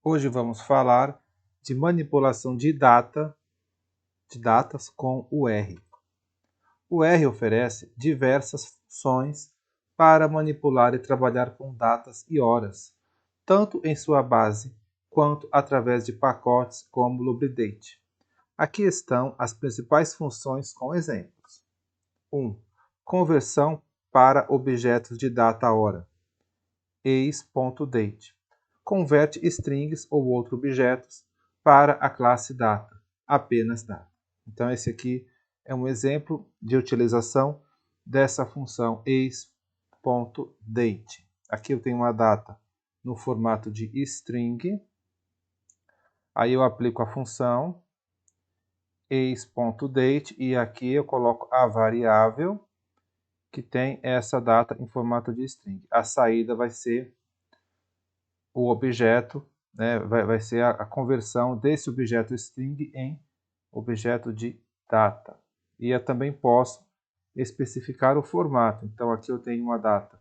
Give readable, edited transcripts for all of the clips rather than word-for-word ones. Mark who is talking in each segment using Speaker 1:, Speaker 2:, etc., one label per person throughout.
Speaker 1: Hoje vamos falar de manipulação de datas com o R. O R oferece diversas funções para manipular e trabalhar com datas e horas, tanto em sua base quanto através de pacotes como LubriDate. Aqui estão as principais funções com exemplos. 1. Conversão para objetos de data-hora. Ex.date. Converte strings ou outros objetos para a classe data, apenas data. Então, esse aqui é um exemplo de utilização dessa função ex.date. Aqui eu tenho uma data no formato de string. Aí eu aplico a função ex.date e aqui eu coloco a variável que tem essa data em formato de string. A saída vai ser o objeto, né, vai ser a conversão desse objeto string em objeto de data. E eu também posso especificar o formato. Então aqui eu tenho uma data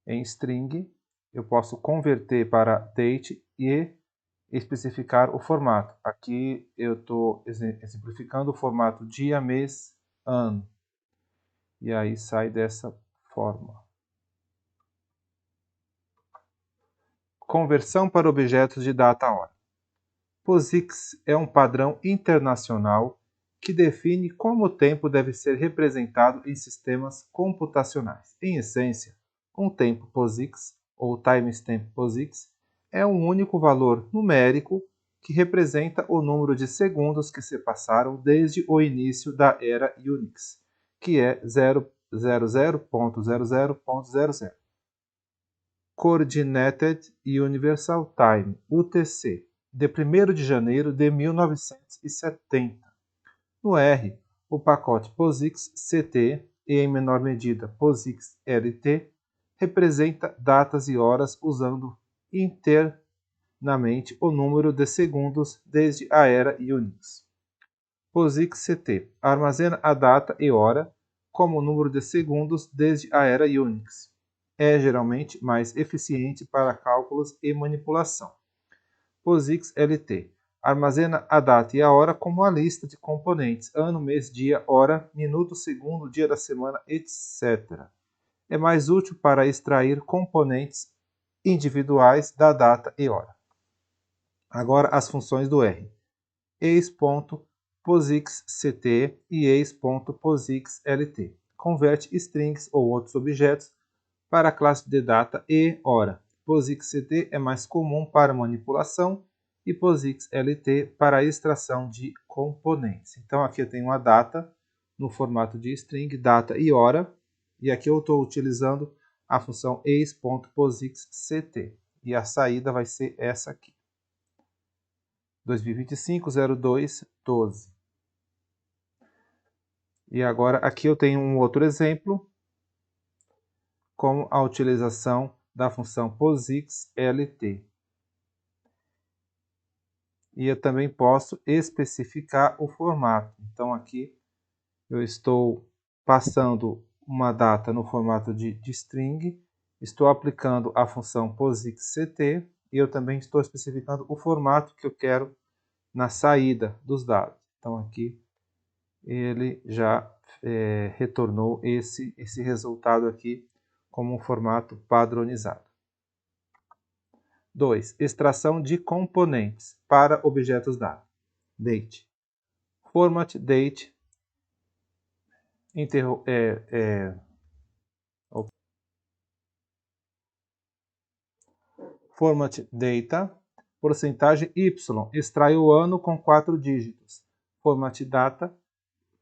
Speaker 1: em string, eu posso converter para date e especificar o formato. Aqui eu estou exemplificando o formato dia, mês, ano. E aí sai dessa forma. Conversão para objetos de data-hora. POSIX é um padrão internacional que define como o tempo deve ser representado em sistemas computacionais. Em essência, um tempo POSIX, ou timestamp POSIX, é um único valor numérico que representa o número de segundos que se passaram desde o início da era Unix, que é 000.00.00. Coordinated Universal Time, UTC, de 1º de janeiro de 1970. No R, o pacote POSIX-CT, e em menor medida POSIX-LT, representa datas e horas usando internamente o número de segundos desde a era Unix. POSIX-CT armazena a data e hora como o número de segundos desde a era Unix. É geralmente mais eficiente para cálculos e manipulação. POSIX-LT armazena a data e a hora como a lista de componentes, ano, mês, dia, hora, minuto, segundo, dia da semana, etc. É mais útil para extrair componentes individuais da data e hora. Agora as funções do R. ex.posixct e ex.posixlt. Converte strings ou outros objetos para a classe de data e hora. POSIX-CT é mais comum para manipulação e POSIX-LT para a extração de componentes. Então aqui eu tenho uma data no formato de string, data e hora, e aqui eu estou utilizando a função ex.posixct, e a saída vai ser essa aqui. 2025-02-12. E agora aqui eu tenho um outro exemplo, como a utilização da função POSIX-LT. E eu também posso especificar o formato. Então aqui eu estou passando uma data no formato de string, estou aplicando a função POSIX-CT e eu também estou especificando o formato que eu quero na saída dos dados. Então aqui ele já retornou esse resultado aqui como um formato padronizado. 2. Extração de componentes para objetos data. Date. Format date. Format data. Porcentagem Y. Extrai o ano com 4 dígitos. Format data.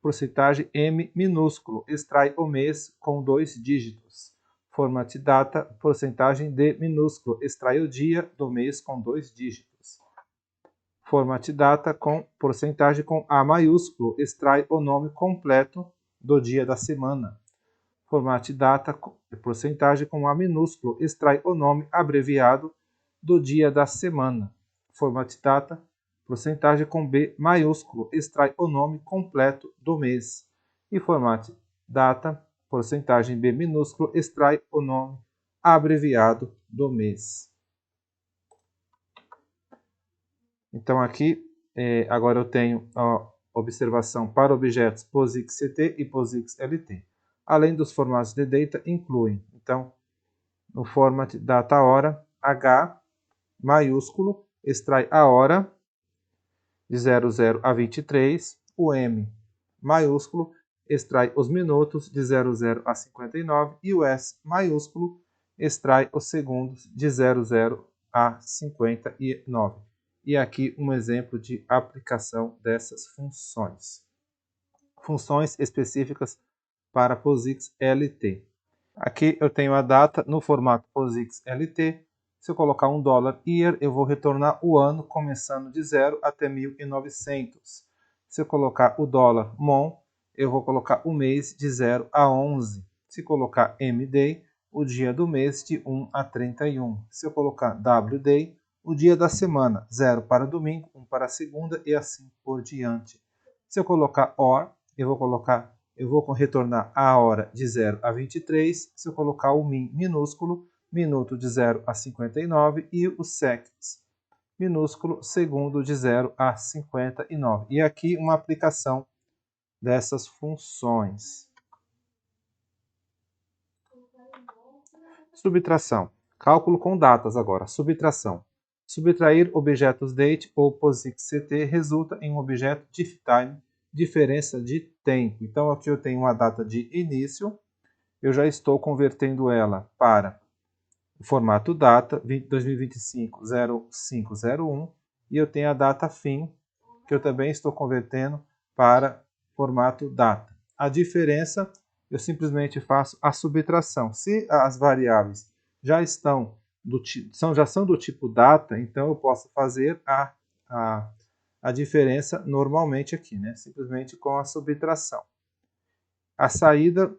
Speaker 1: Porcentagem M minúsculo. Extrai o mês com 2 dígitos. Format data, porcentagem D minúsculo, extrai o dia do mês com 2 dígitos. Format data com porcentagem com A maiúsculo, extrai o nome completo do dia da semana. Format data, porcentagem com A minúsculo, extrai o nome abreviado do dia da semana. Format data, porcentagem com B maiúsculo, extrai o nome completo do mês. E format data, porcentagem B minúsculo, extrai o nome abreviado do mês. Então aqui, agora eu tenho a observação para objetos POSIX-CT e POSIX-LT. Além dos formatos de data, incluem, então, no format data hora, H maiúsculo, extrai a hora de 00 a 23, o M maiúsculo, extrai os minutos de 00 a 59 e o S maiúsculo extrai os segundos de 00 a 59. E aqui um exemplo de aplicação dessas funções. Funções específicas para POSIX LT. Aqui eu tenho a data no formato POSIX LT. Se eu colocar $year, eu vou retornar o ano começando de 0 até 1900. Se eu colocar o $mon, eu vou colocar o mês de 0 a 11. Se colocar MDay, o dia do mês de 1 a 31. Se eu colocar WDay, o dia da semana, 0 para domingo, 1 para segunda e assim por diante. Se eu colocar OR, eu vou retornar a hora de 0 a 23, se eu colocar o min minúsculo, minuto de 0 a 59 e o seconds minúsculo, segundo de 0 a 59. E aqui uma aplicação dessas funções. Subtração. Cálculo com datas agora. Subtração. Subtrair objetos date ou POSIX-CT resulta em um objeto difftime, diferença de tempo. Então aqui eu tenho uma data de início, eu já estou convertendo ela para o formato data 2025-0501 e eu tenho a data fim, que eu também estou convertendo para formato data. A diferença, eu simplesmente faço a subtração. Se as variáveis já são do tipo data, então eu posso fazer a diferença normalmente aqui, né? Simplesmente com a subtração. A saída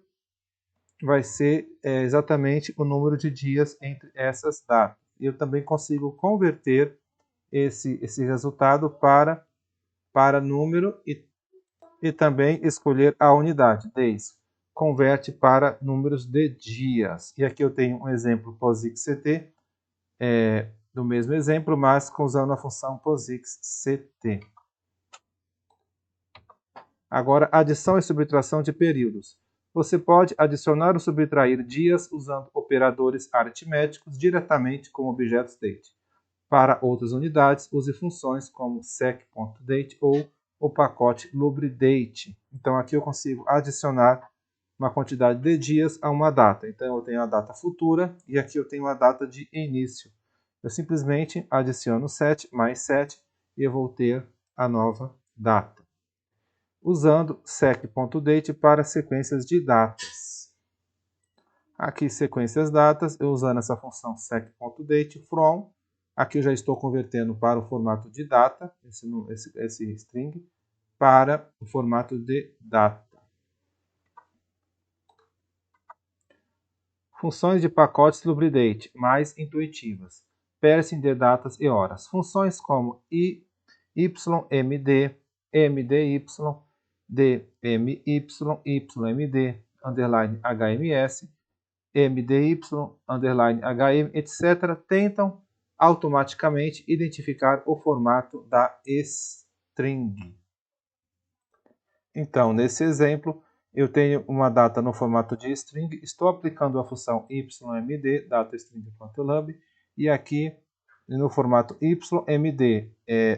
Speaker 1: vai ser exatamente o número de dias entre essas datas. Eu também consigo converter esse resultado para número e também escolher a unidade, days. Converte para números de dias. E aqui eu tenho um exemplo POSIX-CT, do mesmo exemplo, mas usando a função POSIX-CT. Agora, adição e subtração de períodos. Você pode adicionar ou subtrair dias usando operadores aritméticos diretamente com objetos date. Para outras unidades, use funções como sec.date ou o pacote lubridate. Então aqui eu consigo adicionar uma quantidade de dias a uma data. Então eu tenho a data futura e aqui eu tenho a data de início. Eu simplesmente adiciono 7 mais 7 e eu vou ter a nova data. Usando sec.date para sequências de datas. Aqui sequências datas, eu usando essa função sec.date from. Aqui eu já estou convertendo para o formato de data, esse string, para o formato de data. Funções de pacotes lubridate mais intuitivas. Parsing de datas e horas. Funções como ymd, mdy, dmy, ymd, underline hms, mdy, underline hm, etc. tentam automaticamente identificar o formato da string. Então, nesse exemplo, eu tenho uma data no formato de string, estou aplicando a função ymd, datastring.lub, e aqui no formato ymd,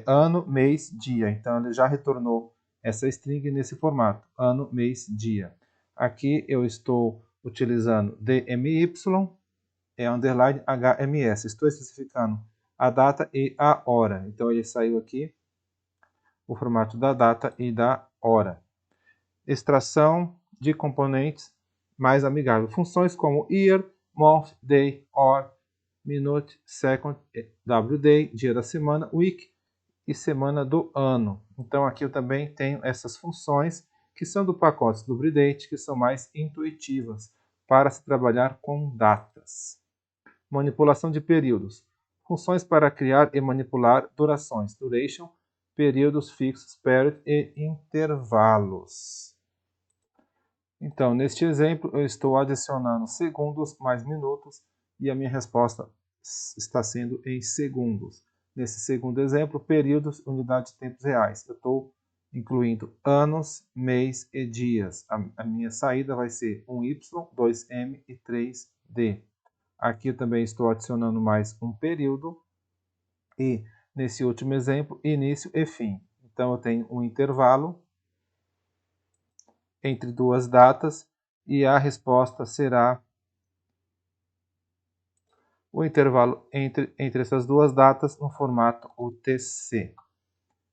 Speaker 1: ano, mês, dia. Então, ele já retornou essa string nesse formato, ano, mês, dia. Aqui eu estou utilizando dmy, underline hms. Estou especificando a data e a hora. Então, ele saiu aqui o formato da data e da hora. Extração de componentes mais amigável. Funções como year, month, day, hour, minute, second, wday, dia da semana, week e semana do ano. Então aqui eu também tenho essas funções que são do pacote lubridate, que são mais intuitivas para se trabalhar com datas. Manipulação de períodos. Funções para criar e manipular durações, duration, períodos fixos, period e intervalos. Então, neste exemplo, eu estou adicionando segundos mais minutos e a minha resposta está sendo em segundos. Nesse segundo exemplo, períodos, unidade de tempos reais. Eu estou incluindo anos, mês e dias. A minha saída vai ser 1Y, 2M e 3D. Aqui eu também estou adicionando mais um período. E nesse último exemplo, início e fim. Então eu tenho um intervalo entre duas datas e a resposta será o intervalo entre essas duas datas no formato UTC.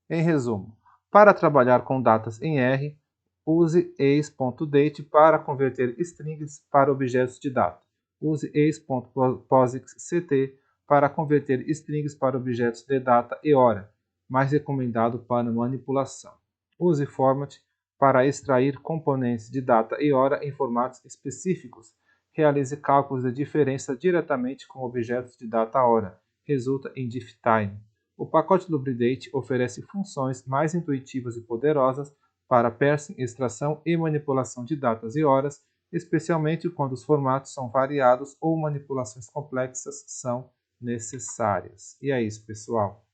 Speaker 1: Em resumo, para trabalhar com datas em R, use ex.date para converter strings para objetos de data. Use ex.posixct para converter strings para objetos de data e hora, mais recomendado para manipulação. Use format para extrair componentes de data e hora em formatos específicos. Realize cálculos de diferença diretamente com objetos de data-hora. Resulta em difftime. O pacote LubriDate oferece funções mais intuitivas e poderosas para parsing, extração e manipulação de datas e horas, especialmente quando os formatos são variados ou manipulações complexas são necessárias. E é isso, pessoal.